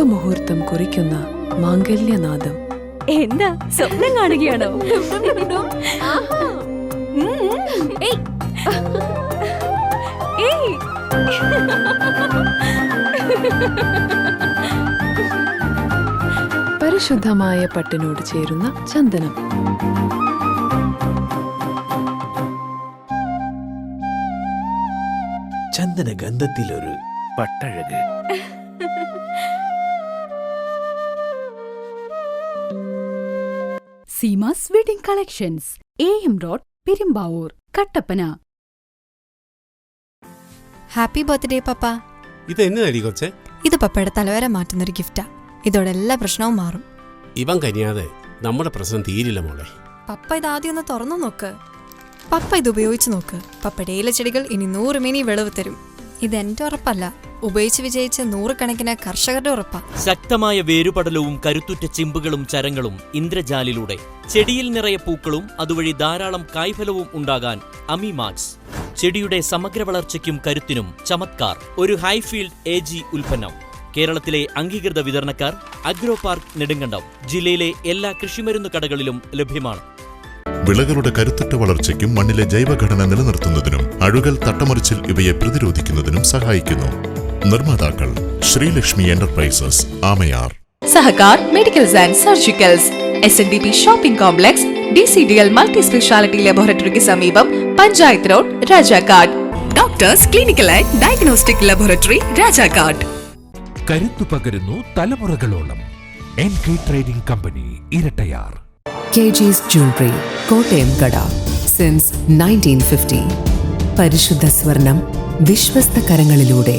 ശുഭമുഹൂർത്തം കുറിക്കുന്ന മാംഗല്യനാദം. എന്താ സ്വപ്നം കാണുകയാണോ? പരിശുദ്ധമായ പട്ടിനോട് ചേരുന്ന ചന്ദനം. ചന്ദന ഗന്ധത്തിലൊരു പട്ടഴക്. Seemas wedding collections, AM road, Perumbavoor, Kattappana. Happy birthday papa. ഇത് എന്നതടി കൊച്ചേ? ഇത് പപ്പയുടെ തലവര മാറ്റുന്നൊരു ഗിഫ്റ്റാ. ഇതോടെ എല്ലാ പ്രശ്നവും മാറും. ഇവൻ കനിയാതെ നമ്മുടെ പ്രശ്നം തീരില്ല മോളെ. പപ്പ ഇത് ആദ്യം ഒന്ന് തുറന്നു നോക്ക്. പപ്പ ഇത് ഉപയോഗിച്ച് നോക്ക്. പപ്പയുടെ ഇലച്ചെടികൾ ഇനി 100 മിനി വിളവ് തരും. ഇതെന്റെ ഉറപ്പല്ല, ഉപയോഗിച്ച് വിജയിച്ച 100 കണക്കിന് കർഷകരുടെ ഉറപ്പാ. ശക്തമായ വേരുപടലവും കരുത്തുറ്റ ചിമ്പുകളും ചരങ്ങളും ഇന്ദ്രജാലിലൂടെ ചെടിയിൽ നിറയെ പൂക്കളും അതുവഴി ധാരാളം കായ്ഫലവും ഉണ്ടാകാൻ അമിമാക്സ്. ചെടിയുടെ സമഗ്ര വളർച്ചയ്ക്കും കരുത്തിനും ചമത്കാർ. ഒരു ഹൈഫീൽഡ് AG ഉൽപ്പന്നം. കേരളത്തിലെ അംഗീകൃത വിതരണക്കാർ അഗ്രോ പാർക്ക് നെടുങ്കണ്ടം. ജില്ലയിലെ എല്ലാ കൃഷിമരുന്ന് കടകളിലും ലഭ്യമാണ്. വിളകളുടെ കരുത്തുറ്റ വളർച്ചയ്ക്കും മണ്ണിലെ ജൈവഘടന നിലനിർത്തുന്നതിനും അഴുകൽ, തട്ടമറിച്ചിൽ ഇവയെ പ്രതിരോധിക്കുന്നതിനും സഹായിക്കുന്നു. നിർമ്മാതാക്കൾ Sreelakshmi enterprises, Amayar. Sahakar medicals and surgicals, SNDP shopping complex, DCDL multi speciality ലബോറട്ടറിക്ക് സമീപം, panchayat road, Rajakkad. Doctors clinical and diagnostic laboratory, Rajakkad. കരുത്തു പകരുന്നു തലമുറകളോളം. NK trading company, Erattayar. KG's Jewelry, Kottayam കട. സിൻസ് 1950. പരിശുദ്ധ സ്വർണം വിശ്വസ്ത കരങ്ങളിലൂടെ.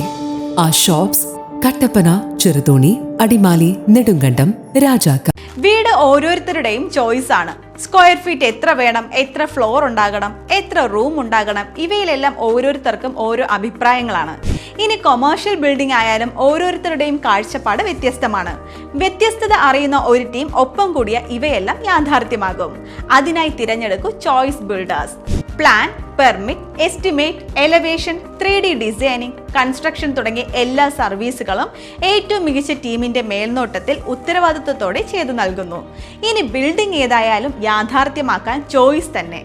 ആ ഷോപ്സ് കട്ടപ്പന, ചെറുതോണി, അടിമാലി, നെടുങ്കണ്ടം, രാജാക്ക. വീട് ഓരോരുത്തരുടെയും ചോയ്സ് ആണ്. സ്ക്വയർ ഫീറ്റ് എത്ര വേണം, എത്ര ഫ്ലോർ ഉണ്ടാകണം, എത്ര റൂം ഉണ്ടാകണം, ഇവയിലെല്ലാം ഓരോരുത്തർക്കും ഓരോ അഭിപ്രായങ്ങളാണ്. ഇനി കൊമേഴ്ഷ്യൽ ബിൽഡിംഗ് ആയാലും ഓരോരുത്തരുടെയും കാഴ്ചപ്പാട് വ്യത്യസ്തമാണ്. വ്യത്യസ്തത അറിയുന്ന ഒരു ടീം ഒപ്പം കൂടിയ ഇവയെല്ലാം യാഥാർത്ഥ്യമാകും. അതിനായി തിരഞ്ഞെടുക്കൂ choice builders. Plan, permit, estimate, elevation, 3D designing, construction തുടങ്ങിയ എല്ലാ സർവീസുകളും ഏറ്റവും മികച്ച ടീമിന്റെ മേൽനോട്ടത്തിൽ ഉത്തരവാദിത്വത്തോടെ ചെയ്തു നൽകുന്നു. ഇനി ബിൽഡിംഗ് ഏതായാലും യാഥാർത്ഥ്യമാക്കാൻ ചോയ്സ് തന്നെ.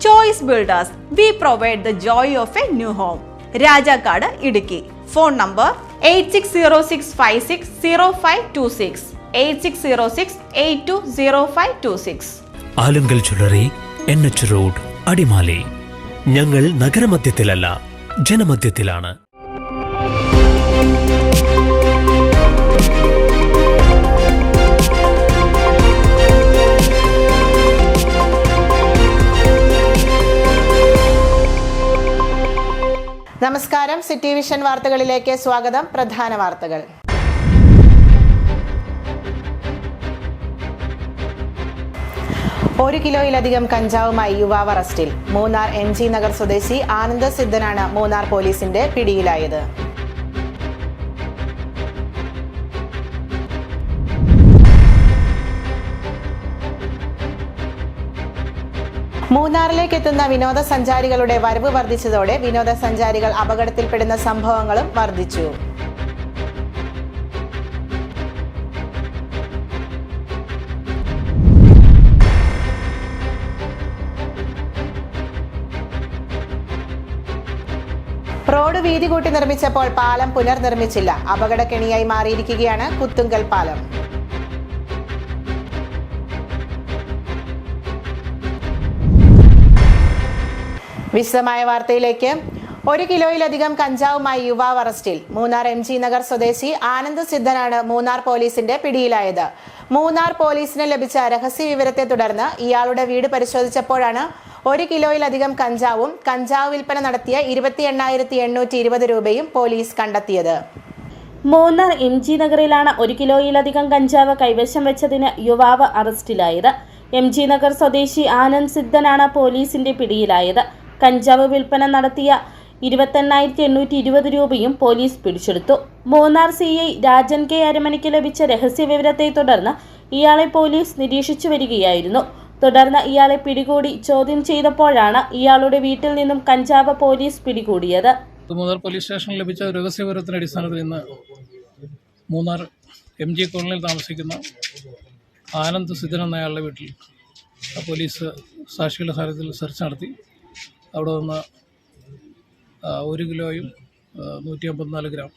Choice builders, V provide the joy of A new home. Rajakkad, Idukki. Phone number 8606560526, 8606820526. Alunkal jewellery, NH road, Adimali. ഞങ്ങൾ നഗരമധ്യത്തിലല്ല, ജനമധ്യത്തിലാണ്. നമസ്കാരം, സിറ്റി വിഷൻ വാർത്തകളിലേക്ക് സ്വാഗതം. പ്രധാന വാർത്തകൾ. ഒരു കിലോയിലധികം കഞ്ചാവുമായി യുവാവ് അറസ്റ്റിൽ. മൂന്നാർ MG നഗർ സ്വദേശി ആനന്ദ് സിദ്ധനാണ് മൂന്നാർ പോലീസിന്റെ പിടിയിലായത്. മൂന്നാറിലേക്ക് എത്തുന്ന വിനോദസഞ്ചാരികളുടെ വരവ് വർദ്ധിച്ചതോടെ വിനോദസഞ്ചാരികൾ അപകടത്തിൽപ്പെടുന്ന സംഭവങ്ങളും വർദ്ധിച്ചു. റോഡ് വീതി കൂട്ടി നിർമ്മിച്ചപ്പോൾ പാലം പുനർനിർമ്മിച്ചില്ല. അപകടക്കെണിയായി മാറിയിരിക്കുകയാണ് കുത്തുങ്കൽ പാലം. വിശദമായ വാർത്തയിലേക്ക്. ഒരു കിലോയിലധികം കഞ്ചാവുമായി യുവാവ് അറസ്റ്റിൽ. മൂന്നാർ MG നഗർ സ്വദേശി ആനന്ദ് സിദ്ധനാണ് മൂന്നാർ പോലീസിന്റെ പിടിയിലായത്. മൂന്നാർ പോലീസിന് ലഭിച്ച രഹസ്യ വിവരത്തെ തുടർന്ന് ഇയാളുടെ വീട് പരിശോധിച്ചപ്പോഴാണ് 1 കിലോയിലധികം കഞ്ചാവും കഞ്ചാവ് വിൽപ്പന നടത്തിയ 28,820 രൂപയും പോലീസ് കണ്ടെത്തിയത്. മൂന്നാർ MG നഗറിലാണ് 1 കിലോയിലധികം കഞ്ചാവ് കൈവശം വെച്ചതിന് യുവാവ് അറസ്റ്റിലായത്. MG നഗർ സ്വദേശി ആനന്ദ് സിദ്ധനാണ് പോലീസിന്റെ പിടിയിലായത്. കഞ്ചാവ് വിൽപ്പന നടത്തിയ 28,820 രൂപയും പോലീസ് പിടിച്ചെടുത്തു. മൂന്നാർ CI രാജൻ K അരമനയ്ക്ക് ലഭിച്ച രഹസ്യ വിവരത്തെ തുടർന്ന് ഇയാളെ പോലീസ് നിരീക്ഷിച്ചു വരികയായിരുന്നു. തുടർന്ന് ഇയാളെ പിടികൂടി ചോദ്യം ചെയ്തപ്പോഴാണ് ഇയാളുടെ വീട്ടിൽ നിന്നും കഞ്ചാവ് പോലീസ് പിടികൂടിയത്. മൂന്നാർ പോലീസ് സ്റ്റേഷനിൽ ലഭിച്ച രഹസ്യ വിവരത്തിന്റെ അടിസ്ഥാനത്തിൽ ഇന്ന് മൂന്നാർ MG കോളനിയിൽ താമസിക്കുന്ന ആനന്ദ് സിദ്ധൻ എന്നയാളുടെ വീട്ടിൽ പോലീസ് സാക്ഷികളുടെ സാന്നിധ്യത്തിൽ സെർച്ച് നടത്തി. അവിടെ നിന്ന് 1 കിലോയും 154 ഗ്രാം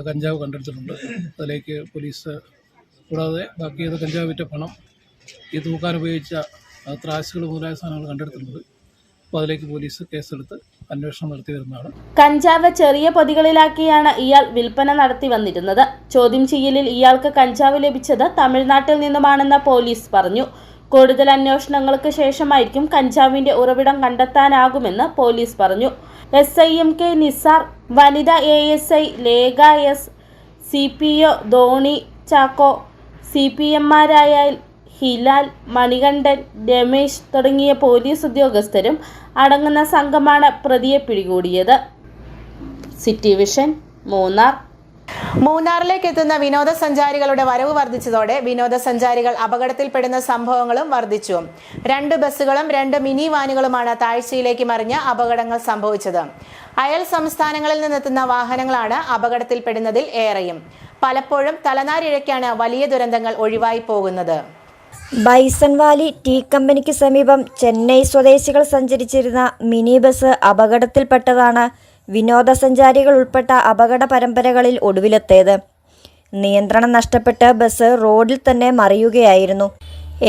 കഞ്ചാവ് കണ്ടെടുത്തിട്ടുണ്ട്. അതിലേക്ക് പോലീസ് കൂടാതെ ബാക്കി ചെയ്ത കഞ്ചാവ് വിറ്റ പണം, ഈ തൂക്കാൻ ഉപയോഗിച്ച ത്രാസുകൾ മുതലായ സാധനങ്ങൾ കണ്ടെടുത്തിട്ടുണ്ട്. അപ്പോൾ അതിലേക്ക് പോലീസ് കേസെടുത്ത് അന്വേഷണം നടത്തി വരുന്നതാണ്. കഞ്ചാവ് ചെറിയ പൊതികളിലാക്കിയാണ് ഇയാൾ വിൽപ്പന നടത്തി വന്നിരുന്നത്. ചോദ്യം ചെയ്യലിൽ ഇയാൾക്ക് കഞ്ചാവ് ലഭിച്ചത് തമിഴ്നാട്ടിൽ നിന്നുമാണെന്ന് പോലീസ് പറഞ്ഞു. കൂടുതൽ അന്വേഷണങ്ങൾക്ക് ശേഷമായിരിക്കും കഞ്ചാവിന്റെ ഉറവിടം കണ്ടെത്താനാകുമെന്ന് പോലീസ് പറഞ്ഞു. SIMK നിസാർ, വനിത ASI Lekha S, CPO Dhoni Chacko, CPMമാരായ ഹിലാൽ, മണികണ്ഠൻ, രമേശ് തുടങ്ങിയ പോലീസ് ഉദ്യോഗസ്ഥരും അടങ്ങുന്ന സംഘമാണ് പ്രതിയെ പിടികൂടിയത്. City vision, Munnar. മൂന്നാറിലേക്ക് എത്തുന്ന വിനോദസഞ്ചാരികളുടെ വരവ് വർദ്ധിച്ചതോടെ വിനോദസഞ്ചാരികൾ അപകടത്തിൽപ്പെടുന്ന സംഭവങ്ങളും വർദ്ധിച്ചു. 2 ബസ്സുകളും 2 മിനി വാനുകളുമാണ് താഴ്ചയിലേക്ക് മറിഞ്ഞ് അപകടങ്ങൾ സംഭവിച്ചത്. അയൽ സംസ്ഥാനങ്ങളിൽ നിന്നെത്തുന്ന വാഹനങ്ങളാണ് അപകടത്തിൽപ്പെടുന്നതിൽ ഏറെയും. പലപ്പോഴും തലനാരിഴയ്ക്കാണ് വലിയ ദുരന്തങ്ങൾ ഒഴിവായി പോകുന്നത്. ബൈസൺ വാലി ടീ കമ്പനിക്ക് സമീപം ചെന്നൈ സ്വദേശികൾ സഞ്ചരിച്ചിരുന്ന മിനി ബസ് അപകടത്തിൽപ്പെട്ടതാണ് വിനോദസഞ്ചാരികൾ ഉൾപ്പെട്ട അപകട പരമ്പരകളിൽ ഒടുവിലെത്തിയത്. നിയന്ത്രണം നഷ്ടപ്പെട്ട് ബസ് റോഡിൽ തന്നെ മറിയുകയായിരുന്നു.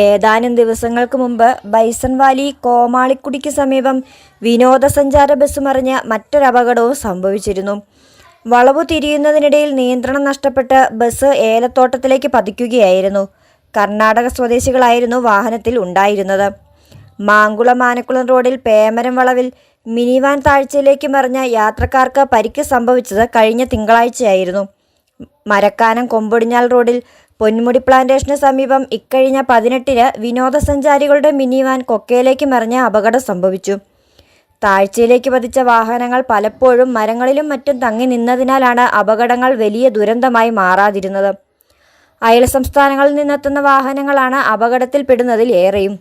ഏതാനും ദിവസങ്ങൾക്ക് മുമ്പ് ബൈസൺ വാലി കോമാളിക്കുടിക്ക് സമീപം വിനോദസഞ്ചാര ബസ് മറിഞ്ഞ് മറ്റൊരപകടവും സംഭവിച്ചിരുന്നു. വളവു തിരിയുന്നതിനിടയിൽ നിയന്ത്രണം നഷ്ടപ്പെട്ട് ബസ് ഏലത്തോട്ടത്തിലേക്ക് പതിക്കുകയായിരുന്നു. കർണാടക സ്വദേശികളായിരുന്നു വാഹനത്തിൽ ഉണ്ടായിരുന്നത്. മാങ്കുളം ആനക്കുളം റോഡിൽ പേമരം വളവിൽ മിനി വാൻ താഴ്ചയിലേക്ക് മറിഞ്ഞ യാത്രക്കാർക്ക് പരിക്ക് സംഭവിച്ചത് കഴിഞ്ഞ തിങ്കളാഴ്ചയായിരുന്നു. മരക്കാനം കൊമ്പൊടിഞ്ഞാൽ റോഡിൽ പൊന്മുടി പ്ലാന്റേഷന് സമീപം ഇക്കഴിഞ്ഞ 18-ന് വിനോദസഞ്ചാരികളുടെ മിനി വാൻ കൊക്കയിലേക്ക് മറിഞ്ഞ അപകടം സംഭവിച്ചു. താഴ്ചയിലേക്ക് പതിച്ച വാഹനങ്ങൾ പലപ്പോഴും മരങ്ങളിലും മറ്റും തങ്ങി നിന്നതിനാലാണ് അപകടങ്ങൾ വലിയ ദുരന്തമായി മാറാതിരുന്നത്. അയൽ സംസ്ഥാനങ്ങളിൽ നിന്നെത്തുന്ന വാഹനങ്ങളാണ് അപകടത്തിൽപ്പെടുന്നതിൽ ഏറെയും.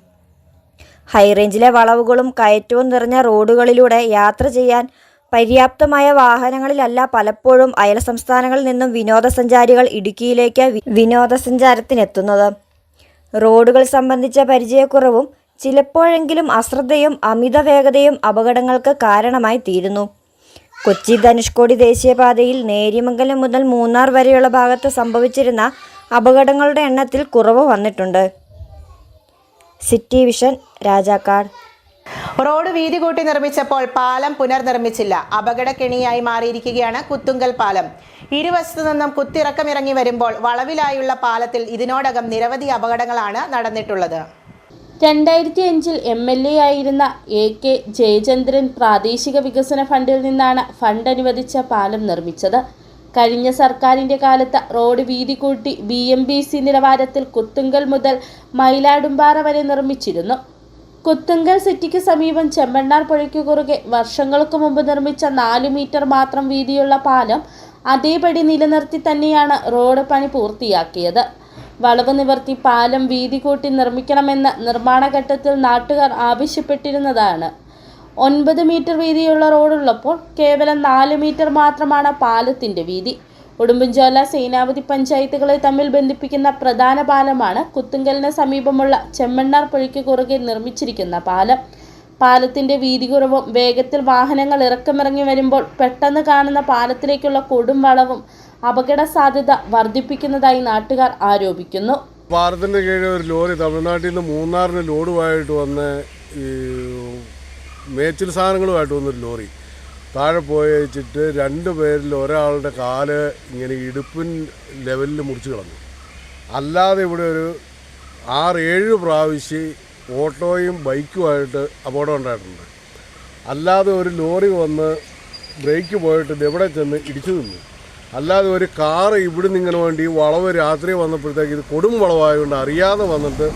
ഹൈറേഞ്ചിലെ വളവുകളും കയറ്റവും നിറഞ്ഞ റോഡുകളിലൂടെ യാത്ര ചെയ്യാൻ പര്യാപ്തമായ വാഹനങ്ങളിലല്ല പലപ്പോഴും അയൽ സംസ്ഥാനങ്ങളിൽ നിന്നും വിനോദസഞ്ചാരികൾ ഇടുക്കിയിലേക്ക് വിനോദസഞ്ചാരത്തിനെത്തുന്നത്. റോഡുകൾ സംബന്ധിച്ച പരിചയക്കുറവും ചിലപ്പോഴെങ്കിലും അശ്രദ്ധയും അമിത വേഗതയും അപകടങ്ങൾക്ക് കാരണമായി തീരുന്നു. കൊച്ചി ധനുഷ്കോടി ദേശീയപാതയിൽ നേര്യമംഗലം മുതൽ മൂന്നാർ വരെയുള്ള ഭാഗത്ത് സംഭവിച്ചിരുന്ന അപകടങ്ങളുടെ എണ്ണത്തിൽ കുറവ് വന്നിട്ടുണ്ട്. City vision, Rajakkad. റോഡ് വീതി കൂട്ടി നിർമ്മിച്ചപ്പോൾ പാലം പുനർനിർമ്മിച്ചില്ല. അപകടക്കെണിയായി മാറിയിരിക്കുകയാണ് കുത്തുങ്കൽ പാലം. ഇരുവശത്തു നിന്നും കുത്തിറക്കമിറങ്ങി വരുമ്പോൾ വളവിലായുള്ള പാലത്തിൽ ഇതിനോടകം നിരവധി അപകടങ്ങളാണ് നടന്നിട്ടുള്ളത്. 2005-ൽ MLA ആയിരുന്ന AK ജയചന്ദ്രൻ പ്രാദേശിക വികസന ഫണ്ടിൽ നിന്നാണ് ഫണ്ട് അനുവദിച്ച പാലം നിർമ്മിച്ചത്. കഴിഞ്ഞ സർക്കാരിൻ്റെ കാലത്ത് റോഡ് വീതി കൂട്ടി BMBC നിലവാരത്തിൽ കുത്തുങ്കൽ മുതൽ മയിലാടുംപാറ വരെ നിർമ്മിച്ചിരുന്നു. കുത്തുങ്കൽ സിറ്റിക്ക് സമീപം ചെമ്മണ്ണാർ പുഴയ്ക്ക് കുറുകെ വർഷങ്ങൾക്ക് മുമ്പ് നിർമ്മിച്ച 4 മീറ്റർ മാത്രം വീതിയുള്ള പാലം അതേപടി നിലനിർത്തി തന്നെയാണ് റോഡ് പണി പൂർത്തിയാക്കിയത്. വളവ് നിവർത്തി പാലം വീതി കൂട്ടി നിർമ്മിക്കണമെന്ന് നിർമ്മാണഘട്ടത്തിൽ നാട്ടുകാർ ആവശ്യപ്പെട്ടിരുന്നതാണ്. 9 മീറ്റർ വീതിയുള്ള റോഡുള്ളപ്പോൾ കേവലം 4 മീറ്റർ മാത്രമാണ് പാലത്തിൻ്റെ വീതി. ഉടുമ്പൻചോല സേനാപതി പഞ്ചായത്തുകളെ തമ്മിൽ ബന്ധിപ്പിക്കുന്ന പ്രധാന പാലമാണ് കുത്തുങ്കലിന് സമീപമുള്ള ചെമ്മണ്ണാർ പുഴയ്ക്ക് കുറുകെ നിർമ്മിച്ചിരിക്കുന്ന പാലം. പാലത്തിൻ്റെ വീതി കുറവും വേഗത്തിൽ വാഹനങ്ങൾ ഇറക്കമിറങ്ങി വരുമ്പോൾ പെട്ടെന്ന് കാണുന്ന പാലത്തിലേക്കുള്ള കൊടും വളവും അപകട സാധ്യത വർദ്ധിപ്പിക്കുന്നതായി നാട്ടുകാർ ആരോപിക്കുന്നു. പാലത്തിൻ്റെ കീഴിൽ ഒരു ലോറി തമിഴ്നാട്ടിൽ നിന്ന് മൂന്നാറിന് ലോഡുമായിട്ട് വന്ന് ഈ മേച്ചിൽ സാധനങ്ങളുമായിട്ട് വന്നൊരു ലോറി താഴെ പോയി വെച്ചിട്ട് 2 പേരിൽ ഒരാളുടെ കാല് ഇങ്ങനെ ഇടുപ്പിൻ ലെവലിൽ മുറിച്ച് കളഞ്ഞു. അല്ലാതെ ഇവിടെ ഒരു 6-7 പ്രാവശ്യം ഓട്ടോയും ബൈക്കുമായിട്ട് അപകടം ഉണ്ടായിട്ടുണ്ട്. അല്ലാതെ ഒരു ലോറി വന്ന് ബ്രേക്ക് പോയിട്ട് എവിടെ ചെന്ന് ഇടിച്ചു നിന്നു. അല്ലാതെ ഒരു കാറ് ഇവിടുന്ന് ഇങ്ങനെ വേണ്ടി വളവ് രാത്രി വന്നപ്പോഴത്തേക്ക് ഇത് കൊടും വളവായതുകൊണ്ട് അറിയാതെ വന്നിട്ട്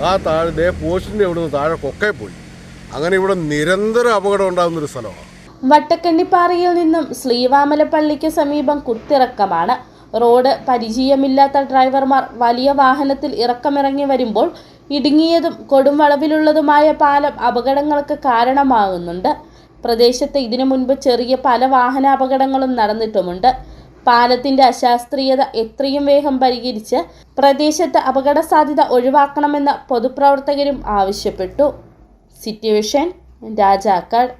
ആ താഴെ പോസ്റ്റിൻ്റെ ഇവിടുന്ന് താഴെ കൊക്കയിൽ പോയി. അങ്ങനെ ഇവിടെ നിരന്തരം അപകടം ഉണ്ടാകുന്നൊരു സ്ഥലമാണ്. വട്ടക്കണ്ണിപ്പാറയിൽ നിന്നും ശ്രീവാമലപ്പള്ളിക്ക് സമീപം കുത്തിറക്കമാണ്. റോഡ് പരിചയമില്ലാത്ത ഡ്രൈവർമാർ വലിയ വാഹനത്തിൽ ഇറക്കമിറങ്ങി വരുമ്പോൾ ഇടുങ്ങിയതും കൊടും വളവിലുള്ളതുമായ പാലം അപകടങ്ങൾക്ക് കാരണമാകുന്നുണ്ട്. പ്രദേശത്ത് ഇതിനു മുൻപ് ചെറിയ പല വാഹനാപകടങ്ങളും നടന്നിട്ടുമുണ്ട്. പാലത്തിന്റെ അശാസ്ത്രീയത എത്രയും വേഗം പരിഹരിച്ച് പ്രദേശത്ത് അപകട സാധ്യത ഒഴിവാക്കണമെന്ന് പൊതുപ്രവർത്തകരും ആവശ്യപ്പെട്ടു. City vision, Rajakkad.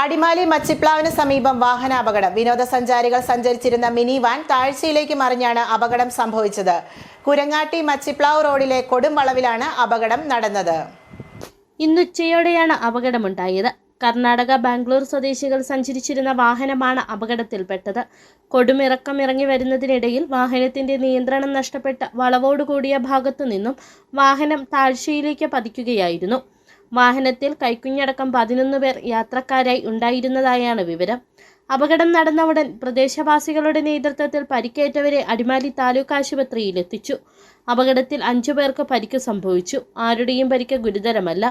അടിമാലി മച്ചിപ്ലാവിന് സമീപം വാഹനാപകടം. വിനോദസഞ്ചാരികൾ സഞ്ചരിച്ചിരുന്ന മിനി വാൻ താഴ്ചയിലേക്ക് മറിഞ്ഞാണ് അപകടം സംഭവിച്ചത്. കുരങ്ങാട്ടി മച്ചിപ്ലാവ് റോഡിലെ കൊടും വളവിലാണ് അപകടം നടന്നത്. ഇന്നുച്ചയോടെയാണ് അപകടമുണ്ടായത്. കർണാടക ബാംഗ്ലൂർ സ്വദേശികൾ സഞ്ചരിച്ചിരുന്ന വാഹനമാണ് അപകടത്തിൽപ്പെട്ടത്. കൊടുമിറക്കം ഇറങ്ങി വരുന്നതിനിടയിൽ വാഹനത്തിന്റെ നിയന്ത്രണം നഷ്ടപ്പെട്ട് വളവോടുകൂടിയ ഭാഗത്തു നിന്നും വാഹനം താഴ്ചയിലേക്ക് പതിക്കുകയായിരുന്നു. വാഹനത്തിൽ കൈക്കുഞ്ഞടക്കം 11 പേർ യാത്രക്കാരായി ഉണ്ടായിരുന്നതായാണ് വിവരം. അപകടം നടന്ന ഉടൻ പ്രദേശവാസികളുടെ നേതൃത്വത്തിൽ പരിക്കേറ്റവരെ അടിമാലി താലൂക്ക് ആശുപത്രിയിൽ എത്തിച്ചു. അപകടത്തിൽ 5 പേർക്ക് പരിക്ക് സംഭവിച്ചു. ആരുടെയും പരിക്ക് ഗുരുതരമല്ല.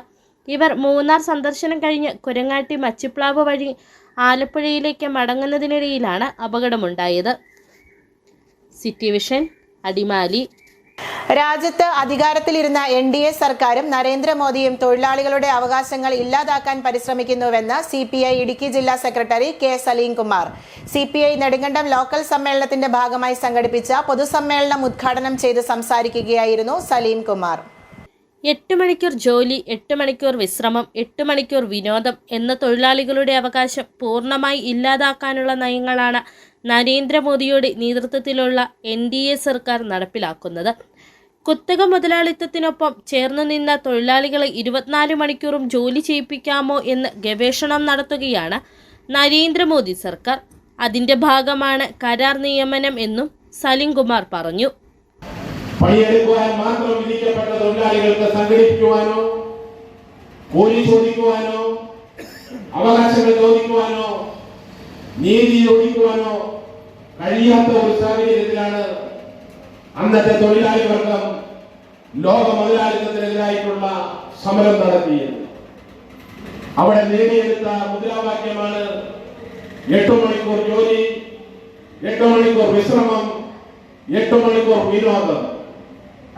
ഇവർ മൂന്നാർ സന്ദർശനം കഴിഞ്ഞ് കുരങ്ങാട്ടി മച്ചിപ്ലാവ് വഴി ആലപ്പുഴയിലേക്ക് മടങ്ങുന്നതിനിടയിലാണ് അപകടമുണ്ടായത്. City vision, Adimali. രാജ്യത്ത് അധികാരത്തിലിരുന്ന NDA സർക്കാരും നരേന്ദ്രമോദിയും തൊഴിലാളികളുടെ അവകാശങ്ങൾ ഇല്ലാതാക്കാൻ പരിശ്രമിക്കുന്നുവെന്ന് CPI ഇടുക്കി ജില്ലാ secretary K. Saleem Kumar. CPI Nedumkandam local സമ്മേളനത്തിന്റെ ഭാഗമായി സംഘടിപ്പിച്ച പൊതുസമ്മേളനം ഉദ്ഘാടനം ചെയ്ത് സംസാരിക്കുകയായിരുന്നു സലീം കുമാർ. 8 മണിക്കൂർ ജോലി, 8 മണിക്കൂർ വിശ്രമം, 8 മണിക്കൂർ വിനോദം എന്ന തൊഴിലാളികളുടെ അവകാശം പൂർണ്ണമായി ഇല്ലാതാക്കാനുള്ള നയങ്ങളാണ് നരേന്ദ്രമോദിയുടെ നേതൃത്വത്തിലുള്ള NDA സർക്കാർ നടപ്പിലാക്കുന്നത്. കുത്തക മുതലാളിത്തത്തിനൊപ്പം ചേർന്നു നിന്ന തൊഴിലാളികളെ 24 മണിക്കൂറും ജോലി ചെയ്യിപ്പിക്കാമോ എന്ന് ഗവേഷണം നടത്തുകയാണ് നരേന്ദ്രമോദി സർക്കാർ. അതിന്റെ ഭാഗമാണ് കരാർ നിയമനം എന്നും സലീം കുമാർ പറഞ്ഞു. പണിയെടുക്കുവാൻ മാത്രം വിധിക്കപ്പെട്ട തൊഴിലാളികൾക്ക് സംഘടിപ്പിക്കുവാനോ കൂലി ചോദിക്കുവാനോ അവകാശങ്ങൾ ചോദിക്കുവാനോ നീതി ചോദിക്കുവാനോ കഴിയാത്ത ഒരു സാഹചര്യത്തിലാണ് അന്നത്തെ തൊഴിലാളി വർഗം ലോക മുതലാളിത്തത്തിനെതിരായിട്ടുള്ള സമരം നടത്തിയത്. അവിടെ നേടിയെടുത്ത മുദ്രാവാക്യമാണ് 8 മണിക്കൂർ ജോലി, 8 മണിക്കൂർ വിശ്രമം, 8 മണിക്കൂർ വിനോദം.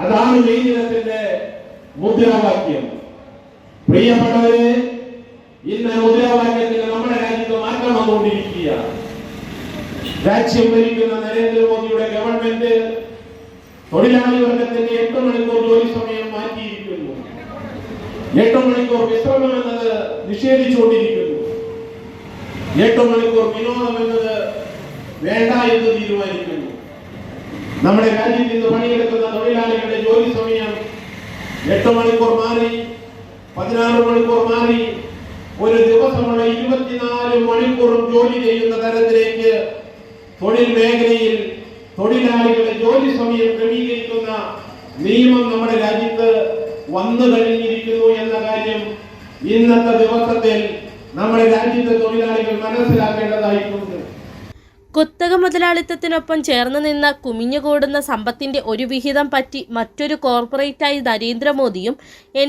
അതാണ് മെയ് ദിനത്തിന്റെ മുദ്രാവാക്യം. പ്രിയപ്പെട്ടവരെ, ഇന്ന് മുദ്രാവാക്യത്തിന് നമ്മുടെ രാജ്യത്ത് മാറ്റം വന്നുകൊണ്ടിരിക്കുകയാണ്. രാജ്യം ഭരിക്കുന്ന നരേന്ദ്രമോദിയുടെ ഗവൺമെന്റ് തൊഴിലാളി വർഗത്തിന്റെ 8 മണിക്കൂർ ജോലി സമയം മാറ്റിയിരിക്കുന്നു. 8 മണിക്കൂർ വിശ്രമം എന്നത് നിഷേധിച്ചുകൊണ്ടിരിക്കുന്നു. 8 മണിക്കൂർ വിനോദം എന്നത് വേണ്ട എന്ന് തീരുമാനിക്കുന്നു. നമ്മുടെ രാജ്യത്ത് ഇന്ന് പണിയെടുക്കുന്ന തൊഴിലാളികളുടെ ജോലി സമയം 8 മണിക്കൂർ മാറി 16 മണിക്കൂർ മാറി ഒരു ദിവസമുള്ള 24 മണിക്കൂറും ജോലി ചെയ്യുന്ന തരത്തിലേക്ക് തൊഴിൽ മേഖലയിൽ തൊഴിലാളികളുടെ ജോലി സമയം ക്രമീകരിക്കുന്ന നിയമം നമ്മുടെ രാജ്യത്ത് വന്നു കഴിഞ്ഞിരിക്കുന്നു എന്ന കാര്യം ഇന്നത്തെ ദിവസത്തിൽ നമ്മുടെ രാജ്യത്തെ തൊഴിലാളികൾ മനസ്സിലാക്കേണ്ടതായിട്ടുണ്ട്. കുത്തക മുതലാളിത്തത്തിനൊപ്പം ചേർന്ന് നിന്ന് കുമിഞ്ഞുകൂടുന്ന സമ്പത്തിന്റെ ഒരു വിഹിതം പറ്റി മറ്റൊരു കോർപ്പറേറ്റായി നരേന്ദ്രമോദിയും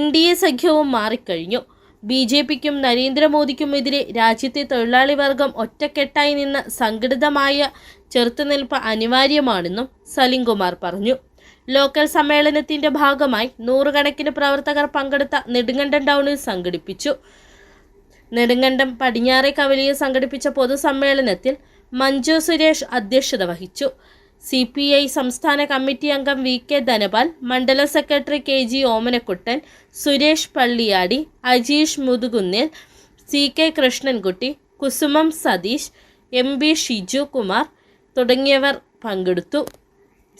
NDA സഖ്യവും മാറിക്കഴിഞ്ഞു. BJPക്കും നരേന്ദ്രമോദിക്കുമെതിരെ രാജ്യത്തെ തൊഴിലാളി വർഗം ഒറ്റക്കെട്ടായി നിന്ന് സംഘടിതമായ ചെറുത്തുനിൽപ്പ് അനിവാര്യമാണെന്നും സലീം കുമാർ പറഞ്ഞു. ലോക്കൽ സമ്മേളനത്തിന്റെ ഭാഗമായി 100 കണക്കിന് പ്രവർത്തകർ പങ്കെടുത്ത നെടുങ്കണ്ടം ടൗണിൽ സംഘടിപ്പിച്ചു. നെടുങ്കണ്ടം പടിഞ്ഞാറെ കവലയിൽ സംഘടിപ്പിച്ച പൊതുസമ്മേളനത്തിൽ മഞ്ജു സുരേഷ് അധ്യക്ഷത വഹിച്ചു. CPI സംസ്ഥാന കമ്മിറ്റി അംഗം VK ധനപാൽ, മണ്ഡലം secretary KG Omanakuttan, Suresh Palliyadi, Ajeesh Muthukunnel, CK Krishnankutty, Kusumam Satheesh, MB Shiju Kumar തുടങ്ങിയവർ പങ്കെടുത്തു.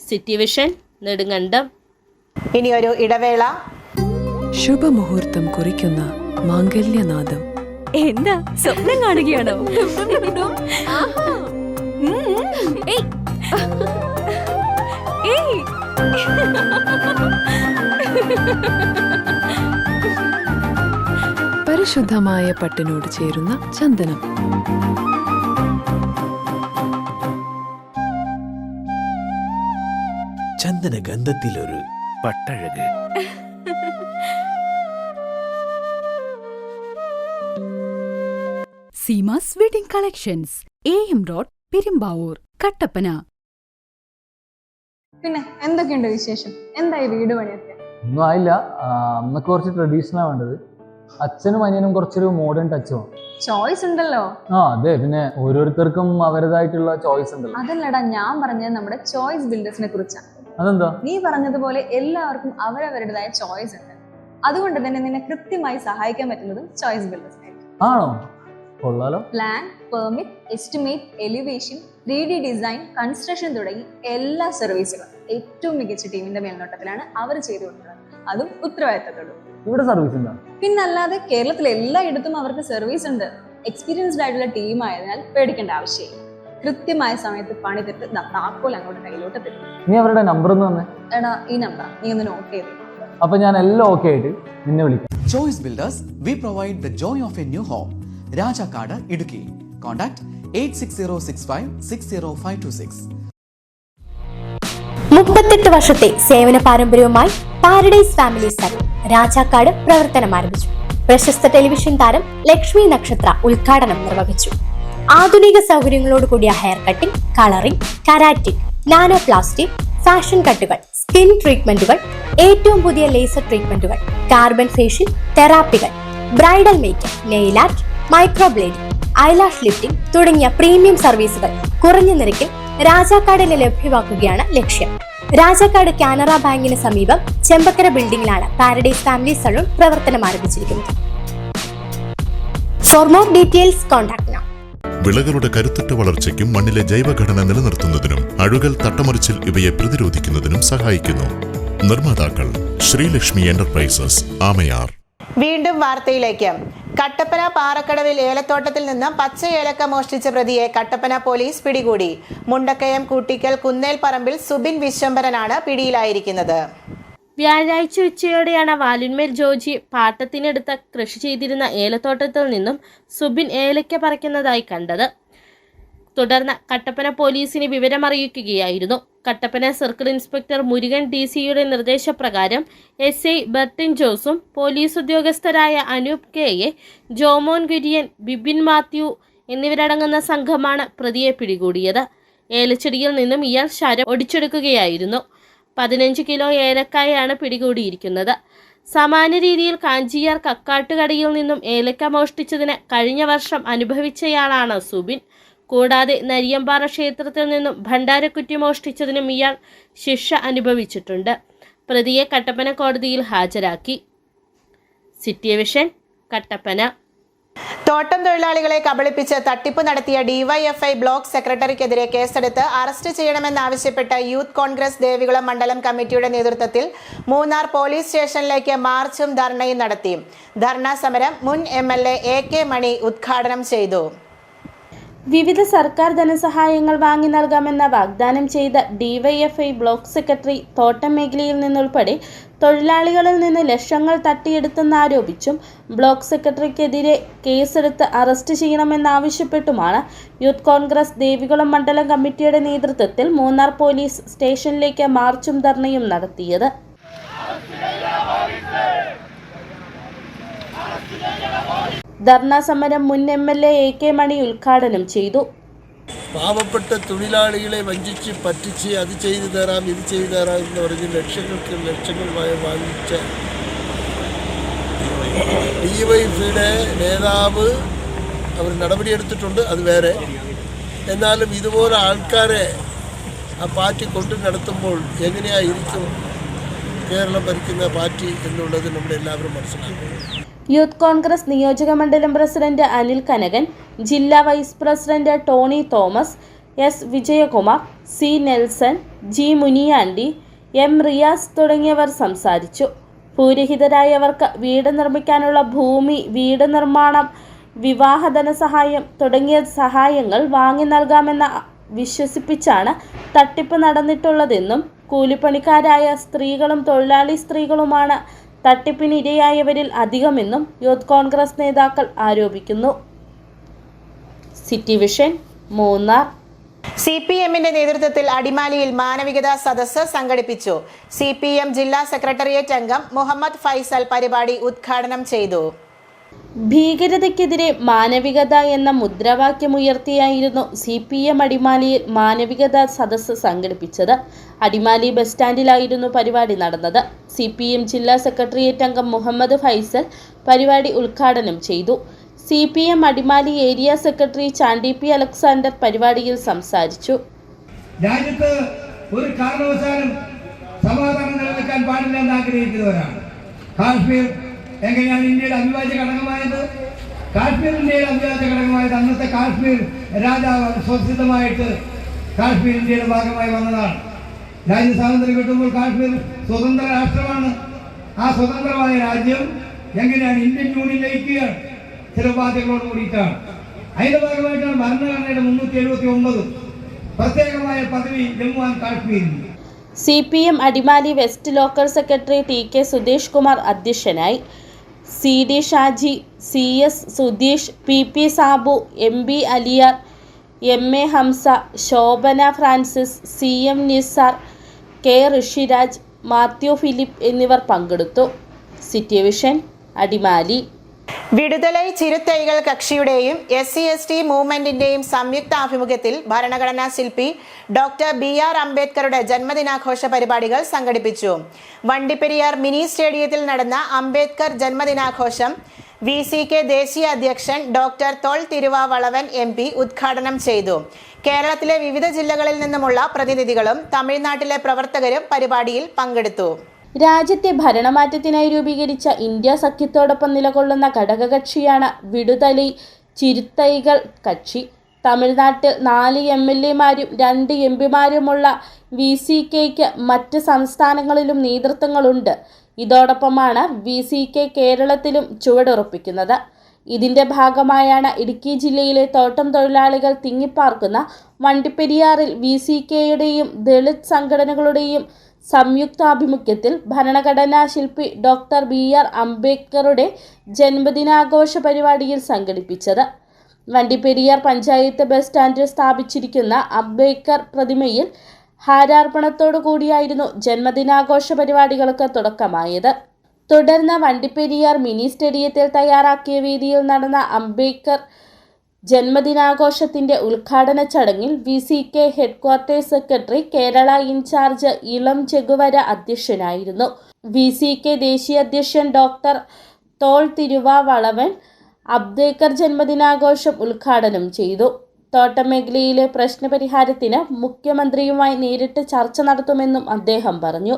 City vision, Nedumkandam. ഇനി ഒരു ഇടവേള. ശുഭമുഹൂർത്തം കുറിക്കുന്ന മാംഗല്യനാദം. എന്താ സ്വപ്നം കാണുകയാണോ? പരിശുദ്ധമായ പട്ടിനോട് ചേരുന്ന ചന്ദനം. ചന്ദന ഗന്ധത്തിലൊരു പട്ടഴക്. Seemas wedding collections, AM road, Perumbavoor, Kattappana. പിന്നെ എന്തൊക്കെയുണ്ട് വിശേഷം? എന്തായി വീട് പണിയൊക്കെ? ഒന്നും ആയില്ല. അന്നൊക്കെ കുറച്ച് ട്രഡീഷണലാണ് വേണ്ടത്. അച്ഛനും അനിയനും കുറച്ചൊരു മോഡേൺ ടച്ച് വേണം. ചോയ്സ് ഉണ്ടല്ലോ. അതെ, പിന്നെ ഓരോരുത്തർക്കും അവരുടേതായിട്ടുള്ള ചോയ്സ് ഉണ്ടല്ലോ. അതല്ലടാ ഞാൻ പറഞ്ഞത് നമ്മുടെ ചോയ്സ് ബിൽഡേഴ്സിനെ കുറിച്ചാണ്. അതെന്താ? നീ പറഞ്ഞതുപോലെ എല്ലാവർക്കും അവരവരുടേതായ ചോയ്സ് ഉണ്ട്. അതുകൊണ്ട് തന്നെ നിന്നെ കൃത്യമായി സഹായിക്കാൻ പറ്റുന്നതും ചോയ്സ് ബിൽഡേഴ്സിനായിരിക്കും. ആണോ? കൊള്ളാലോ. Plan, permit, estimate, elevation, 3D design, construction തുടങ്ങി എല്ലാ സർവീസുകളും ഏറ്റവും മികച്ച ടീമിന്റെ മേൽനോട്ടത്തിലാണ് അവർ ചെയ്തു കൊടുക്കുന്നത്. അതും ഉത്തരവാദിത്തത്തോടും. ഇവിടെ സർവീസ് ഉണ്ടോ? പിന്നല്ലാതെ കേരളത്തിലെ എല്ലായിടത്തും അവർക്ക് സർവീസ് ഉണ്ട്. എക്സ്പീരിയൻസ്ഡ് ആയിട്ടുള്ള ടീം ആയതിനാൽ പേടിക്കേണ്ട ആവശ്യമില്ല. കൃത്യമായ സമയത്ത് പണി തെറ്റ് താക്കോൽ അങ്ങോട്ട് കയ്യിലോട്ട് തരും. നീ അവരുടെ നമ്പർ ഒന്ന് തന്നെ. എടാ ഈ നമ്പർ നീ ഒന്ന് നോട്ട് ചെയ്ത്. അപ്പൊ ഞാൻ എല്ലാം ഓക്കെ ആയിട്ട് നിന്നെ വിളിക്കാം. Choice builders, V provide the joy of A new home. Rajakkad, Idukki. Contact 8606560526. 38 വർഷത്തെ സേവന പാരമ്പര്യവുമായി പാരഡൈസ് ഫാമിലി സലൂൺ രാജാക്കാട് പ്രവർത്തനം ആരംഭിച്ചു. പ്രശസ്ത ടെലിവിഷൻ താരം ലക്ഷ്മി നക്ഷത്ര ഉദ്ഘാടനം നിർവഹിച്ചു. ആധുനിക സൗകര്യങ്ങളോട് കൂടിയ hair cutting, colouring, keratin, nano plastic, fashion കട്ടുകൾ, സ്കിൻ ട്രീറ്റ്മെന്റുകൾ, ഏറ്റവും പുതിയ ലേസർ ട്രീറ്റ്മെന്റുകൾ, കാർബൺ ഫേഷ്യൽ തെറാപ്പികൾ, bridal makeup, nail art, microblading, eyelash lifting തുടങ്ങിയ പ്രീമിയം സർവീസുകൾ കുറഞ്ഞ നിരക്കിൽ രാജാക്കാടിൽ ലഭ്യമാക്കുകയാണ് ലക്ഷ്യം. രാജാക്കാട് കാനറ ബാങ്കിന് സമീപം ചെമ്പക്കര ബിൽഡിംഗിലാണ് പാരഡൈസ് ഫാമിലി സലൂൺ പ്രവർത്തനം ആരംഭിച്ചിരിക്കുന്നത്. For more details contact now. വിളകളുടെ കരുത്തുറ്റ വളർച്ചയ്ക്കും മണ്ണിലെ ജൈവഘടന നിലനിർത്തുന്നതിനും അഴുകൽ, തട്ടമറിച്ചിൽ ഇവയെ പ്രതിരോധിക്കുന്നതിനും സഹായിക്കുന്നു. നിർമ്മാതാക്കൾ ശ്രീലക്ഷ്മി എന്റർപ്രൈസസ്, ആമയാർ. വീണ്ടും വാർത്തയിലേക്ക്. കട്ടപ്പന പാറക്കടവിൽ ഏലത്തോട്ടത്തിൽ നിന്ന് പച്ച ഏലക്ക മോഷ്ടിച്ച പ്രതിയെ കട്ടപ്പന പോലീസ് പിടികൂടി. മുണ്ടക്കയം കൂട്ടിക്കൽ കുന്നേൽ പറമ്പിൽ സുബിൻ വിശ്വംഭരനാണ് പിടിയിലായിരിക്കുന്നത്. വ്യാഴാഴ്ച ഉച്ചയോടെയാണ് വാലുന്മേൽ ജോജി പാട്ടത്തിനെടുത്ത കൃഷി ചെയ്തിരുന്ന ഏലത്തോട്ടത്തിൽ നിന്നും സുബിൻ ഏലക്ക പറിക്കുന്നതായി കണ്ടത്. തുടർന്ന് കട്ടപ്പന പോലീസിനെ വിവരമറിയിക്കുകയായിരുന്നു. കട്ടപ്പന സർക്കിൾ ഇൻസ്പെക്ടർ മുരുകൻ DC-യുടെ നിർദ്ദേശപ്രകാരം SI ബർട്ടിൻ ജോസും പോലീസ് ഉദ്യോഗസ്ഥരായ അനൂപ് KA, ജോമോൻ കുര്യൻ, ബിബിൻ മാത്യു എന്നിവരടങ്ങുന്ന സംഘമാണ് പ്രതിയെ പിടികൂടിയത്. ഏലച്ചെടിയിൽ നിന്നും ഇയാൾ ശരം ഒടിച്ചെടുക്കുകയായിരുന്നു. 15 കിലോ ഏലക്കായാണ് പിടികൂടിയിരിക്കുന്നത്. സമാന രീതിയിൽ കാഞ്ചിയാർ കക്കാട്ടുകടയിൽ നിന്നും ഏലക്ക മോഷ്ടിച്ചതിന് കഴിഞ്ഞ വർഷം അനുഭവിച്ചയാളാണ് സുബിൻ. കൂടാതെ നരിയമ്പാറ ക്ഷേത്രത്തിൽ നിന്നും ഭണ്ഡാരക്കുറ്റി മോഷ്ടിച്ചതിനും ഇയാൾ ശിക്ഷ അനുഭവിച്ചിട്ടുണ്ട്. പ്രതിയെ കട്ടപ്പന കോടതിയിൽ ഹാജരാക്കി. City vision, Kattappana. തോട്ടം തൊഴിലാളികളെ കബളിപ്പിച്ച് തട്ടിപ്പ് നടത്തിയ DYFI ബ്ലോക്ക് സെക്രട്ടറിക്കെതിരെ കേസെടുത്ത് അറസ്റ്റ് ചെയ്യണമെന്നാവശ്യപ്പെട്ട് യൂത്ത് കോൺഗ്രസ് ദേവികുളം മണ്ഡലം കമ്മിറ്റിയുടെ നേതൃത്വത്തിൽ മൂന്നാർ പോലീസ് സ്റ്റേഷനിലേക്ക് മാർച്ചും ധർണയും നടത്തി. ധർണാ സമരം മുൻ MLA AK മണി ഉദ്ഘാടനം ചെയ്തു. വിവിധ സർക്കാർ ധനസഹായങ്ങൾ വാങ്ങി നൽകാമെന്ന വാഗ്ദാനം ചെയ്ത DYFI ബ്ലോക്ക് സെക്രട്ടറി തോട്ടം മേഖലയിൽ നിന്നുൾപ്പെടെ തൊഴിലാളികളിൽ നിന്ന് ലക്ഷങ്ങൾ തട്ടിയെടുത്തെന്നാരോപിച്ചും ബ്ലോക്ക് സെക്രട്ടറിക്കെതിരെ കേസെടുത്ത് അറസ്റ്റ് ചെയ്യണമെന്നാവശ്യപ്പെട്ടുമാണ് യൂത്ത് കോൺഗ്രസ് ദേവികുളം മണ്ഡലം കമ്മിറ്റിയുടെ നേതൃത്വത്തിൽ മൂന്നാർ പോലീസ് സ്റ്റേഷനിലേക്ക് മാർച്ചും ധർണയും നടത്തിയത്. ധർണാ സമരം മുൻ MLA AK മണി ഉദ്ഘാടനം ചെയ്തു. പാവപ്പെട്ട തൊഴിലാളികളെ വഞ്ചിച്ച് പറ്റിച്ച് അത് ചെയ്തു തരാം ഇത് ചെയ്തു തരാം എന്ന് പറഞ്ഞ് ലക്ഷങ്ങളുമായി വാങ്ങിച്ച DYFIയുടെ നേതാവ് അവർ നടപടിയെടുത്തിട്ടുണ്ട്, അത് വേറെ. എന്നാലും ഇതുപോലെ ആൾക്കാരെ ആ പാർട്ടി കൊണ്ടു നടത്തുമ്പോൾ എങ്ങനെയായിരിക്കും കേരളം ഭരിക്കുന്ന പാർട്ടി എന്നുള്ളത് നമ്മുടെ എല്ലാവരും മനസ്സിലാക്കുന്നു. യൂത്ത് കോൺഗ്രസ് നിയോജക മണ്ഡലം പ്രസിഡന്റ് അനിൽ കനകൻ, ജില്ലാ vice president Tony Thomas, S Vijayakumar, C Nelson, G Muniyandi, M Riyas തുടങ്ങിയവർ സംസാരിച്ചു. ഭൂരഹിതരായവർക്ക് വീട് നിർമ്മിക്കാനുള്ള ഭൂമി, വീട് നിർമ്മാണം, വിവാഹ ധനസഹായം തുടങ്ങിയ സഹായങ്ങൾ വാങ്ങി നൽകാമെന്ന് വിശ്വസിപ്പിച്ചാണ് തട്ടിപ്പ് നടന്നിട്ടുള്ളതെന്നും കൂലിപ്പണിക്കാരായ സ്ത്രീകളും തൊഴിലാളി സ്ത്രീകളുമാണ് തട്ടിപ്പിനിരയായവരിൽ അധികമെന്നും യൂത്ത് കോൺഗ്രസ് നേതാക്കൾ ആരോപിക്കുന്നു. City vision, Munnar. CPMന്റെ നേതൃത്വത്തിൽ അടിമാലിയിൽ മാനവികതാ സദസ്സ് സംഘടിപ്പിച്ചു. CPM ജില്ലാ സെക്രട്ടേറിയറ്റ് അംഗം മുഹമ്മദ് ഫൈസൽ പരിപാടി ഉദ്ഘാടനം ചെയ്തു. ഭീകരതയ്ക്കെതിരെ മാനവികത എന്ന മുദ്രാവാക്യമുയർത്തിയായിരുന്നു CPM അടിമാലിയിൽ മാനവികത സദസ്സ് സംഘടിപ്പിച്ചത്. അടിമാലി ബസ് സ്റ്റാൻഡിലായിരുന്നു പരിപാടി നടന്നത്. CPM ജില്ലാ സെക്രട്ടേറിയറ്റ് അംഗം മുഹമ്മദ് ഫൈസൽ പരിപാടി ഉദ്ഘാടനം ചെയ്തു. CPM Adimali area secretary Chandy P. Alexander പരിപാടിയിൽ സംസാരിച്ചു. രാജ്യത്ത് ഒരു കാരണവശാലും സമാധാനം നിലനിൽക്കാൻ പാടില്ലെന്ന് ആഗ്രഹിക്കുന്നവരാണ്. കാശ്മീർ എങ്ങനെയാണ് ഇന്ത്യയുടെ അവിഭാജ്യ ഘടകമായത്? കാശ്മീർ ഇന്ത്യയുടെ അവിഭാജ്യ ഘടകമായത് അന്നത്തെ കാശ്മീർ രാജാവ് സ്വസിദ്ധമായിട്ട് കാശ്മീർ ഇന്ത്യയുടെ ഭാഗമായി വന്നതാണ്. രാജ്യ സ്വാതന്ത്ര്യം കിട്ടുമ്പോൾ കാശ്മീർ സ്വതന്ത്ര രാഷ്ട്രമാണ്. ആ സ്വതന്ത്രമായ രാജ്യം എങ്ങനെയാണ് ഇന്ത്യൻ യൂണിയൻ ലയിക്കുകയാണ്? ചില ഉപാധികളോട് കൂടിയിട്ടാണ്. അതിന്റെ ഭാഗമായിട്ടാണ് ഭരണഘടനയുടെ 379 പ്രത്യേകമായ പദവി ജമ്മു ആൻഡ് കാശ്മീരിന്. CPM Adimali west local secretary TK Sudheesh Kumar അധ്യക്ഷനായി. CD Shaji, CS Sudheesh, PP Sabu, MB Aliyar, MA Hamsa, Shobhana Francis, CM Nizar, K Rishiraj, Mathew Philip എന്നിവർ പങ്കെടുത്തു. City vision Adimali. വിടുതലൈ ചിരുത്തൈകൾ കക്ഷിയുടെയും SC/ST മൂവ്മെന്റിന്റെയും സംയുക്ത ആഭിമുഖ്യത്തിൽ ഭരണഘടനാ ശില്പി ഡോക്ടർ BR അംബേദ്കറുടെ ജന്മദിനാഘോഷ പരിപാടികൾ സംഘടിപ്പിച്ചു. വണ്ടിപ്പെരിയാർ മിനി സ്റ്റേഡിയത്തിൽ നടന്ന അംബേദ്കർ ജന്മദിനാഘോഷം VCK ദേശീയ അധ്യക്ഷൻ ഡോക്ടർ തോൾ തിരുവാവളവൻ MP ഉദ്ഘാടനം ചെയ്തു. കേരളത്തിലെ വിവിധ ജില്ലകളിൽ നിന്നുമുള്ള പ്രതിനിധികളും തമിഴ്നാട്ടിലെ പ്രവർത്തകരും പരിപാടിയിൽ പങ്കെടുത്തു. രാജ്യത്തെ ഭരണമാറ്റത്തിനായി രൂപീകരിച്ച ഇന്ത്യ സഖ്യത്തോടൊപ്പം നിലകൊള്ളുന്ന ഘടകകക്ഷിയാണ് വിടുതലൈ ചിരുത്തൈകൾ കക്ഷി. തമിഴ്നാട്ടിൽ 4 MLA-മാരും 2 MP-മാരുമുള്ള VCKയ്ക്ക് മറ്റ് സംസ്ഥാനങ്ങളിലും നേതൃത്വങ്ങളുണ്ട്. ഇതോടൊപ്പമാണ് VCK കേരളത്തിലും ചുവടുറപ്പിക്കുന്നത്. ഇതിന്റെ ഭാഗമായാണ് ഇടുക്കി ജില്ലയിലെ തോട്ടം തൊഴിലാളികൾ തിങ്ങിപ്പാർക്കുന്ന വണ്ടിപ്പെരിയാറിൽ VCKയുടെയും ദളിത് സംഘടനകളുടെയും സംയുക്താഭിമുഖ്യത്തിൽ ഭരണഘടനാ ശില്പി ഡോക്ടർ BR അംബേദ്കറുടെ ജന്മദിനാഘോഷ പരിപാടിയിൽ സംഘടിപ്പിച്ചത്. വണ്ടിപ്പെരിയാർ പഞ്ചായത്ത് ബസ് സ്റ്റാൻഡിൽ സ്ഥാപിച്ചിരിക്കുന്ന അംബേദ്കർ പ്രതിമയിൽ ഹാരാർപ്പണത്തോടു കൂടിയായിരുന്നു ജന്മദിനാഘോഷ പരിപാടികൾക്ക് തുടക്കമായത്. തുടർന്ന് വണ്ടിപ്പെരിയാർ മിനി സ്റ്റേഡിയത്തിൽ തയ്യാറാക്കിയ വേദിയിൽ നടന്ന അംബേദ്കർ ജന്മദിനാഘോഷത്തിന്റെ ഉദ്ഘാടന ചടങ്ങിൽ VCK headquarters secretary Kerala in charge Ilam Cheguvara അധ്യക്ഷനായിരുന്നു. VCK ദേശീയ അധ്യക്ഷൻ ഡോക്ടർ തോൾ തിരുവാവളവൻ അംബേദ്കർ ജന്മദിനാഘോഷം ഉദ്ഘാടനം ചെയ്തു. തോട്ടം മേഖലയിലെ പ്രശ്നപരിഹാരത്തിന് മുഖ്യമന്ത്രിയുമായി നേരിട്ട് ചർച്ച നടത്തുമെന്നും അദ്ദേഹം പറഞ്ഞു.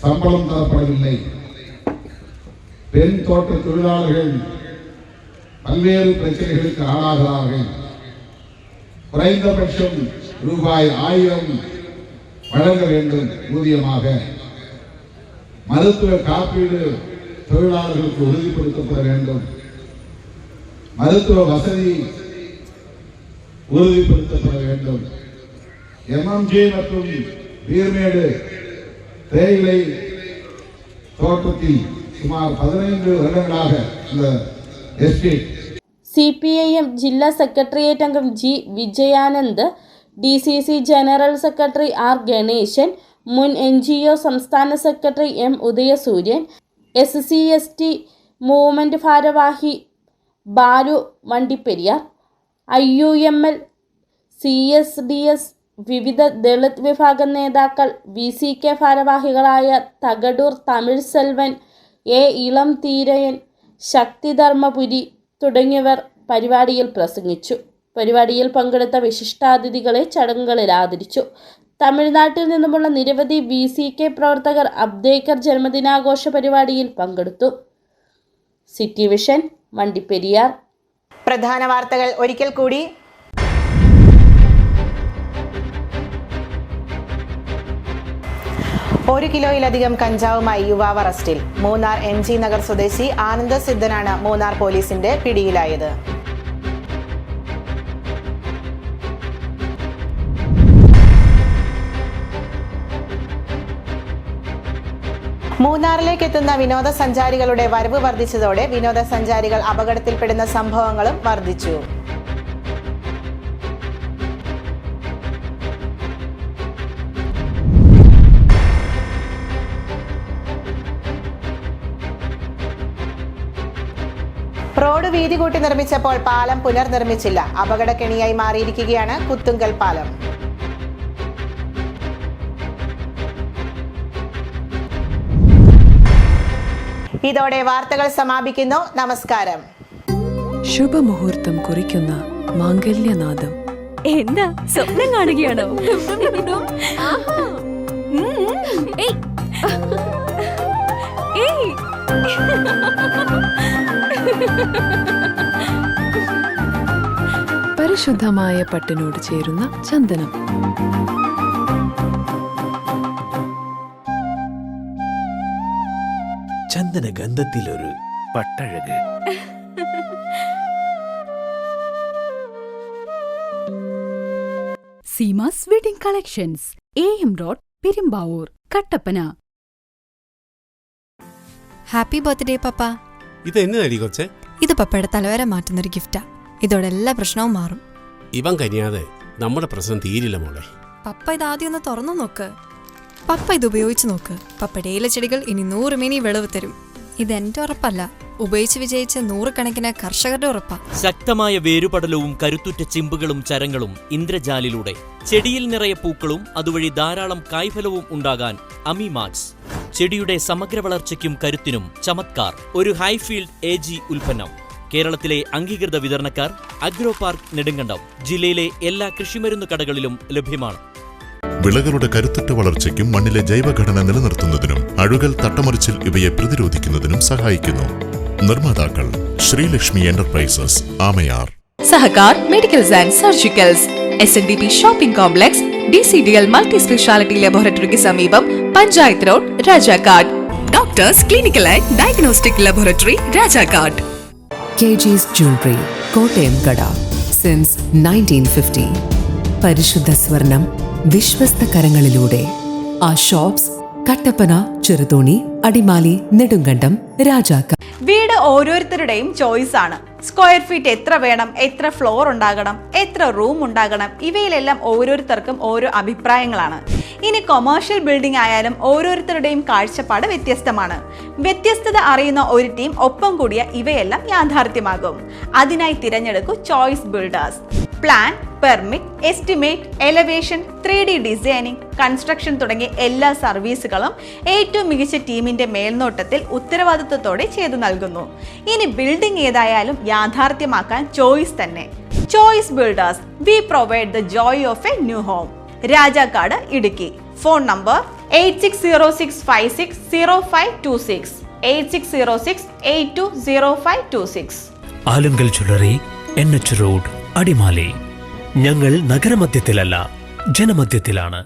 சம்பளம் தரப்படவில்லை. பெண் தோட்ட தொழிலாளர்கள் பல்வேறு பிரச்சனைகளுக்கு ஆளாகிறார்கள். குறைந்தபட்சம் ரூபாய் 1000 வழங்க வேண்டும் ஊதியமாக. மருத்துவ காப்பீடு தொழிலாளர்களுக்கு உறுதிப்படுத்தப்பட வேண்டும். மருத்துவ வசதி உறுதிப்படுத்தப்பட வேண்டும். MMG மற்றும் பீர்மேடு தேயிலை தோட்டத்தில் சுமார் 15 வருடங்களாக இந்த எஸ்டேட். CPIM ജില്ലാ സെക്രട്ടേറിയറ്റ് അംഗം G Vijayanand, DCC general secretary R Ganeshan, മുൻ NGO സംസ്ഥാന സെക്രട്ടറി M ഉദയസൂര്യൻ, SC/ST മൂവ്മെന്റ് ഭാരവാഹി ബാലു വണ്ടിപ്പെരിയാർ, IUML, CSDS, വിവിധ ദളിത് വിഭാഗം നേതാക്കൾ, VCK ഭാരവാഹികളായ തകടൂർ തമിഴ് സെൽവൻ, A ഇളം തീരയൻ, ശക്തി ധർമ്മപുരി തുടങ്ങിയവർ പരിപാടിയിൽ പ്രസംഗിച്ചു. പരിപാടിയിൽ പങ്കെടുത്ത വിശിഷ്ടാതിഥികളെ ചടങ്ങുകളിൽ ആദരിച്ചു. തമിഴ്നാട്ടിൽ നിന്നുമുള്ള നിരവധി VCK പ്രവർത്തകർ അംബേദ്കർ ജന്മദിനാഘോഷ പരിപാടിയിൽ പങ്കെടുത്തു. City vision Vandiperiyar. പ്രധാന വാർത്തകൾ ഒരിക്കൽ കൂടി. ഒരു കിലോയിലധികം കഞ്ചാവുമായി യുവാവ് അറസ്റ്റിൽ. മൂന്നാർ MG നഗർ സ്വദേശി ആനന്ദ് സിദ്ധനാണ് മൂന്നാർ പോലീസിന്റെ പിടിയിലായത്. മൂന്നാറിലേക്ക് എത്തുന്ന വിനോദസഞ്ചാരികളുടെ വരവ് വർദ്ധിച്ചതോടെ വിനോദസഞ്ചാരികൾ അപകടത്തിൽപ്പെടുന്ന സംഭവങ്ങളും വർദ്ധിച്ചു. വീതി കൂട്ടി നിർമ്മിച്ചപ്പോൾ പാലം പുനർനിർമ്മിച്ചില്ല. അപകടക്കെണിയായി മാറിയിരിക്കുകയാണ് കുത്തുങ്കൽ പാലം. ഇതോടെ വാർത്തകൾ സമാപിക്കുന്നു. നമസ്കാരം. ശുഭമുഹൂർത്തം കുറിക്കുന്ന മാംഗല്യനാദം. എന്താ സ്വപ്നം കാണുകയാണോ? പരിശുദ്ധമായ പട്ടിനോട് ചേരുന്ന ചന്ദനം. ചന്ദന ഗന്ധത്തിലൊരു പട്ടഴക്. Seemas wedding collections, AM road, Perumbavoor, Kattappana. Happy birthday papa. ഇത് എന്നതാടി കൊച്ചേ? ഇത് പപ്പയുടെ തലവര മാറ്റുന്നൊരു ഗിഫ്റ്റാ. ഇതോടെ എല്ലാ പ്രശ്നവും മാറും. ഇവൻ കനിയാതെ നമ്മുടെ പ്രശ്നം തീരില്ല മോളെ. പപ്പ ഇത് ആദ്യം ഒന്ന് തുറന്നു നോക്ക്. പപ്പ ഇത് ഉപയോഗിച്ച് നോക്ക്. പപ്പയുടെ ഇലച്ചെടികൾ ഇനി 100 മേനി വിളവ് തരും. ഇതെന്റെ ഉറപ്പല്ല, ഉപയോഗിച്ച് വിജയിച്ച 100 കണക്കിന് കർഷകരുടെ ഉറപ്പാ. ശക്തമായ വേരുപടലവും കരുത്തുറ്റ ചിമ്പുകളും ചരങ്ങളും ഇന്ദ്രജാലിലൂടെ ചെടിയിൽ നിറയെ പൂക്കളും അതുവഴി ധാരാളം കായ്ഫലവും ഉണ്ടാകാൻ അമിമാക്സ്. ചെടിയുടെ സമഗ്ര വളർച്ചയ്ക്കും കരുത്തിനും ചമത്കാർ. ഒരു ഹൈഫീൽഡ് AG ഉൽപ്പന്നം. കേരളത്തിലെ അംഗീകൃത വിതരണക്കാർ അഗ്രോ പാർക്ക് നെടുങ്കണ്ടം. ജില്ലയിലെ എല്ലാ കൃഷിമരുന്ന് കടകളിലും ലഭ്യമാണ്. വിളകളുടെ കരുത്തുറ്റ വളർച്ചയ്ക്കും മണ്ണിലെ ജൈവഘടന നിലനിർത്തുന്നതിനും അഴുകൽ തട്ടമറിച്ചിൽ ഇവയെ പ്രതിരോധിക്കുന്നതിനും സഹായിക്കുന്നു. നിർമ്മാതാക്കൾ Sreelakshmi enterprises, Amayar. Sahakar medicals and surgicals, SNDP shopping complex, DCDL multi speciality ലബോറട്ടറിക്ക് സമീപം, panchayat road, Rajakkad. Doctors clinical and diagnostic laboratory, Rajakkad. KG's Jewelry, Kottayam കട, സിൻസ് 1950. പരിശുദ്ധ സ്വർണം വിശ്വസ്ത കരങ്ങളിലൂടെ. ആ ഷോപ്സ് കട്ടപ്പന, ചെറുതോണി, അടിമാലി, നെടുങ്കണ്ടം, രാജാക്കാട്. വീട് ഓരോരുത്തരുടെയും ചോയ്സ് ആണ്. സ്ക്വയർ ഫീറ്റ് എത്ര വേണം, എത്ര ഫ്ലോർ ഉണ്ടാകണം, എത്ര റൂം ഉണ്ടാകണം, ഇവയിലെല്ലാം ഓരോരുത്തർക്കും ഓരോ അഭിപ്രായങ്ങളാണ്. ഇനി കൊമേഴ്ഷ്യൽ ബിൽഡിംഗ് ആയാലും ഓരോരുത്തരുടെയും കാഴ്ചപ്പാട് വ്യത്യസ്തമാണ്. വ്യത്യസ്തത അറിയുന്ന ഒരു ടീം ഒപ്പം കൂടിയ ഇവയെല്ലാം യാഥാർത്ഥ്യമാകും. അതിനായി തിരഞ്ഞെടുക്കൂ choice builders. Plan, permit, estimate, elevation, 3D designing, construction തുടങ്ങിയ എല്ലാ സർവീസുകളും ഏറ്റവും മികച്ച ടീമിന്റെ മേൽനോട്ടത്തിൽ ഉത്തരവാദിത്വത്തോടെ ചെയ്തു നൽകുന്നു. ഇനി ബിൽഡിംഗ് ഏതായാലും യാഥാർത്ഥ്യമാക്കാൻ ചോയ്സ് തന്നെ. Choice builders, V provide the joy of A new home. Rajakkad, Idukki. Phone number 8606560526, 8606820526. Alunkal jewellery, NH road, Adimali. ഞങ്ങൾ നഗരമധ്യത്തിലല്ല, ജനമധ്യത്തിലാണ്.